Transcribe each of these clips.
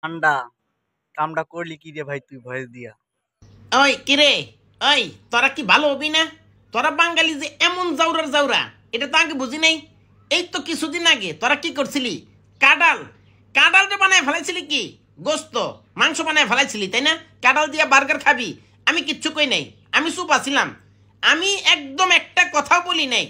ঠান্ডা কামটা করলি কি রে ভাই তুই ভয়েস দিয়া? ওই কিরে, ওই তোরা কি ভালো হবি না? তোরা বাঙালি যে এমন জাউরার জাউরা, এটা তো আগে বুঝি নাই। এই তো কিছুদিন আগে তোরা কি করছিলি? কাডাল কাডালটা বানায় ফেলাইছিলি কি? গোস্ত মাংস বানায় ফেলাইছিলি তাই না? কাডাল দিয়া বার্গার খাবি? আমি কিচ্ছু কই নাই, আমি চুপ আছিলাম। আমি একদম একটা কথাও বলি নাই।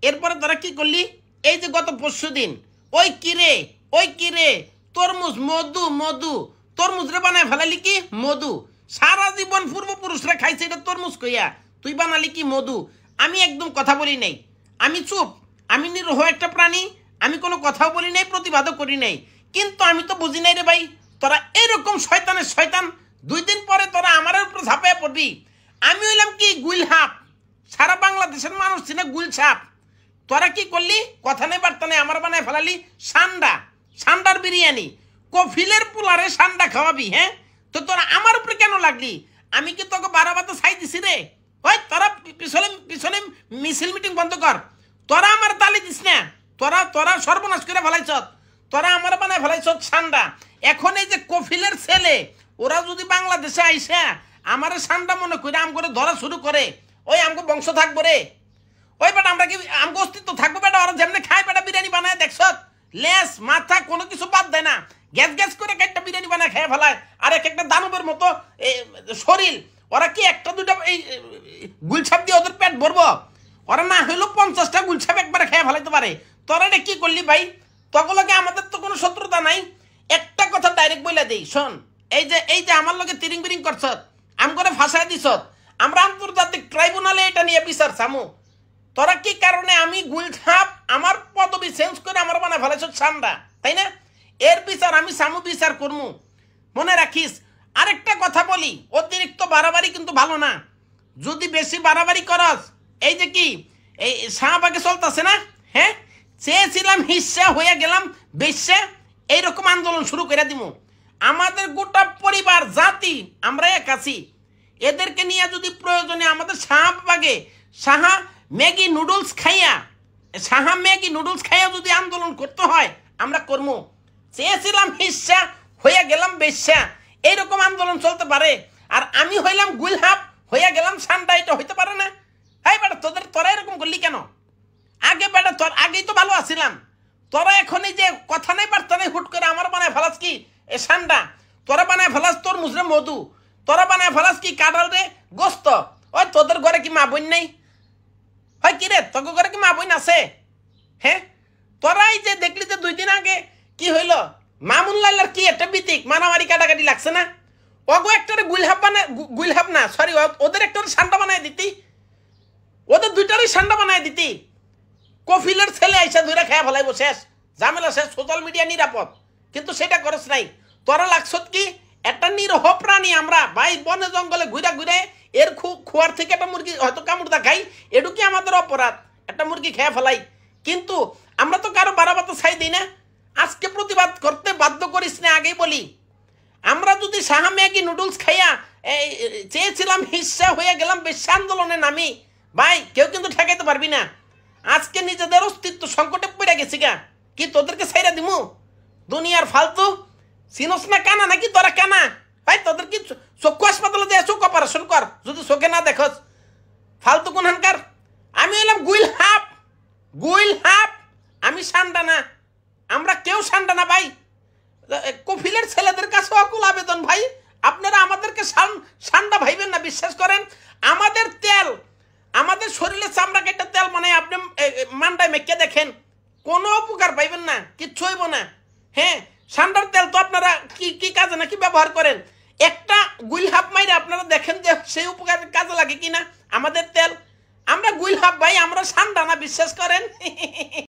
এরপরে তোরা কি করলি? এই যে গত পরশু দিন, ওই কিরে, ওই কিরে, তরমুজ মধু মধু, তরমুজ রে বানায় ফেলালি কি মধু। সারা জীবন পূর্বপুরুষরা খাইছে এটা তরমুজ কইয়া, তুই বানালি কি মধু। আমি একদম কথা বলি নাই, আমি চুপ। আমি নিরহ একটা প্রাণী, আমি কোনো কথাও বলি নাই, প্রতিবাদও করি নাই। কিন্তু আমি তো বুঝি নাই রে ভাই, তোরা এরকম শয়তানের শয়তান। 2 দিন পরে তোরা আমার উপরে ঝাঁপাইয়া পড়বি। আমি হইলাম কি গুইলহাপ, সারা বাংলাদেশের মানুষ চিনে গুলছাপ। তোরা কি করলি? কথা নেই বার্তা নেই, আমার বানায় ফেলালি সান্ডা, সান্ডার বিরিয়ানি। কফিলের পোলারে সান্ডা খাওয়াবি? হ্যাঁ, তো তোরা আমার উপরে কেন লাগলি? আমি কি তোকে বারাবাতে ছাই দিছি রে? ওই তোরা পিছনে পিছনে মিছিল মিটিং বন্ধ কর। তোরা আমার তালি দিস না, তোরা তোরা সর্বনাশ করে ফেলাইছ। তোরা আমার বানায় ফেলাইছ সান্ডা। এখন এই যে কফিলের ছেলে, ওরা যদি বাংলাদেশে আইসা আমার সান্ডা মনে করে আম করে ধরা শুরু করে, ওই আমগো বংশ থাকবো রে? ওই বেটা আমরা কি আমগো অস্তিত্ব থাকবো? বেটা ওরা যেমনি খায় বেটা বিরিয়ানি বানায় দেখছ, লেস মাথা কোনো কিছু বাদ দেয় না, গ্যাস গ্যাস করে একটা বিরিয়ানি বানায় খেয়ে ফেলায়। আর এক একটা দানবের মতো শরীর। ওরা কি একটা দুটা এই গুলছাপ দিয়ে ওদের পেট ভরবো? ওরা না হইলেও 50টা গুলছাপ একবারে খেয়ে ফেলাইতে পারে। তোরা এটা কি করলি ভাই? তগুলোকে আমাদের তো কোনো শত্রুতা নাই। একটা কথা ডাইরেক্ট বলে দেই, শোন। এই যে আমার লগে তিরিং বিরিং করছ, আম করে ফাঁসায় দিছ, আমরা আন্তর্জাতিক ট্রাইব্যুনালে এটা নিয়ে বিচার চামু। তোরা কি কারণে আমি গুলছাপ আমার পদবি চেঞ্জ করে আমার বানায় ফেলাইছ সান্ডা, তাই না? এর বিচার আমি সামু বিচার করমু, মনে রাখিস। আরেকটা কথা বলি, অতিরিক্ত বাড়াবাড়ি কিন্তু ভালো না। যদি বেশি বাড়াবাড়ি করস, এই যে কি এই শাহবাগে চলতেছে না, হ্যাঁ, চেয়েছিলাম হিস্সা হয়ে গেলাম বেশ্যা, এইরকম আন্দোলন শুরু করে দিব। আমাদের গোটা পরিবার জাতি আমরা এক আছি। এদেরকে নিয়ে যদি প্রয়োজনে আমাদের শাহবাগে সাহা ম্যাগি নুডলস খাইয়া, সাহা ম্যাগি নুডলস খাইয়া যদি আন্দোলন করতে হয় আমরা করবো। চেয়েছিলাম হিস্সা হয়ে গেলাম বেশ্যা, এইরকম আন্দোলন চলতে পারে। আর আমি হইলাম গুলহাপ হইয়া গেলাম সান্ডা, এটা হইতে পারে না। হ্যাঁ বেটা, তোরা এরকম করলি কেন? আগে বেটা তোর আগেই তো ভালো আছিলাম। তোরা এখন এই যে কথা নেই বার্তা নেই, হুট করে আমার বানায় ফেলাস কি এ সান্ডা, তোরা বানায় ফেলাস তোর মুজরে মধু, তোরা বানায় ফেলাস কি কাঁঠাল রে গোস্ত। ওই তোদের ঘরে কি মা বোন নেই? হয় কি রে, তোর ঘরে কি মা বোন আছে? হ্যাঁ, তোরাই যে দেখলি যে 2 দিন আগে কি হইল, মামুন লাল্লার কি একটা বিতিক মারামারি কাটাকাটি লাগছে না? ওগো একটা গুলহাব বানায়, গুলহাব না সরি, ওদের একটা সান্ডা বানায় দিতি, ওদের 2টারই সান্ডা বানায় দিতি। কফিলের ছেলে আইসা ধরে খেয়া ফেলাইব, শেষ ঝামেলা শেষ, সোশ্যাল মিডিয়া নিরাপদ। কিন্তু সেটা করস নাই। তোরা লাগছত কি একটা নিরহ প্রাণী আমরা ভাই, বনে জঙ্গলে ঘুরে ঘুরে এর খোয়ার থেকে একটা মুরগি হয়তো কামড়দা খাই, এটু কি আমাদের অপরাধ? একটা মুরগি খেয়ে ফেলাই। কিন্তু আমরা তো কারো বারাবাতো ছাই দিই না। আজকে প্রতিবাদ করতে বাধ্য করিস না, আগেই বলি। আমরা যদি সাহা ম্যাগি নুডলস খাইয়া চেয়েছিলাম হিস্সা হয়ে গেলাম বেশ্যা আন্দোলনে নামি, ভাই কেউ কিন্তু ঠেকাইতে পারবি না। আজকে নিজেদের অস্তিত্ব সংকটে পড়ে গেছি গা, কি তোদেরকে ছাইরা দিমু? দুনিয়ার ফালতু চিনস না কানা নাকি তোরা কানা? ভাই তোদের কি চক্ষু হাসপাতালে যায় চোখ অপারেশন কর যদি চোখে না দেখস, ফালতু কোনখানকার। আমি হইলাম গুইল হাপ, গুইল হাপ, আমি সান্ডা না। আমরা কেউ সান্ডা না ভাই। কফিলের ছেলেদের কাছে অকুল আবেদন ভাই, আপনারা আমাদেরকে সান্ডা ভাইবেন না, বিশ্বাস করেন। আমাদের তেল, আমাদের শরীরে চামড়া কেটে তেল মানে আপনি মান্ডায় মেখে দেখেন, কোনো উপকার পাইবেন না, কিচ্ছু হইব না। হ্যাঁ, সান্ডার তেল তো আপনারা কি কি কাজে নাকি ব্যবহার করেন? একটা গুইলহাপ মাইরে আপনারা দেখেন যে সেই উপকার কাজে লাগে কিনা আমাদের তেল। আমরা গুইলহাপ ভাই, আমরা সান্ডা না, বিশ্বাস করেন।